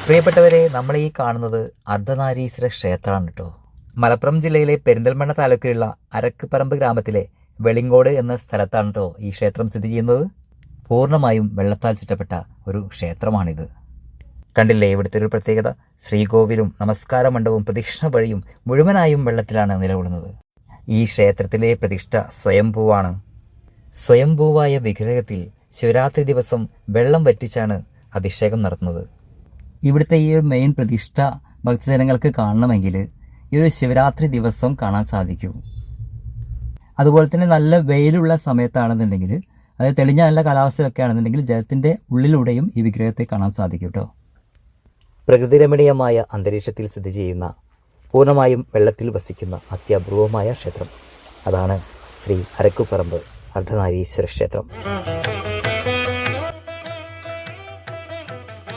പ്രിയപ്പെട്ടവരെ, നമ്മൾ ഈ കാണുന്നത് അർദ്ധനാരീശ്വര ക്ഷേത്രമാണ് കേട്ടോ. മലപ്പുറം ജില്ലയിലെ പെരിന്തൽമണ്ണ താലൂക്കിലുള്ള അരക്കുപറമ്പ് ഗ്രാമത്തിലെ വെളിങ്കോട് എന്ന സ്ഥലത്താണ് കേട്ടോ ഈ ക്ഷേത്രം സ്ഥിതി ചെയ്യുന്നത്. പൂർണ്ണമായും വെള്ളത്താൽ ചുറ്റപ്പെട്ട ഒരു ക്ഷേത്രമാണിത്. കണ്ടില്ലേ ഇവിടുത്തെ ഒരു പ്രത്യേകത? ശ്രീകോവിലും നമസ്കാര മണ്ഡപവും പ്രദക്ഷിണ വഴിയും മുഴുവനായും വെള്ളത്തിലാണ് നിലകൊള്ളുന്നത്. ഈ ക്ഷേത്രത്തിലെ പ്രതിഷ്ഠ സ്വയംഭൂവാണ്. സ്വയംഭൂവായ വിഗ്രഹത്തിൽ ശിവരാത്രി ദിവസം വെള്ളം വറ്റിച്ചാണ് അഭിഷേകം നടത്തുന്നത്. ഇവിടുത്തെ ഈ ഒരു മെയിൻ പ്രതിഷ്ഠ ഭക്തജനങ്ങൾക്ക് കാണണമെങ്കിൽ ഈ ഒരു ശിവരാത്രി ദിവസം കാണാൻ സാധിക്കും. അതുപോലെ തന്നെ നല്ല വെയിലുള്ള സമയത്താണെന്നുണ്ടെങ്കിൽ, അതായത് തെളിഞ്ഞ നല്ല കാലാവസ്ഥയൊക്കെ ആണെന്നുണ്ടെങ്കിൽ ജലത്തിൻ്റെ ഉള്ളിലൂടെയും ഈ വിഗ്രഹത്തെ കാണാൻ സാധിക്കും കേട്ടോ. പ്രകൃതിരമണീയമായ അന്തരീക്ഷത്തിൽ സ്ഥിതി ചെയ്യുന്ന, പൂർണ്ണമായും വെള്ളത്തിൽ വസിക്കുന്ന അത്യപൂർവമായ ക്ഷേത്രം, അതാണ് ശ്രീ അരക്കുപറമ്പ് അർദ്ധനാരീശ്വര ക്ഷേത്രം.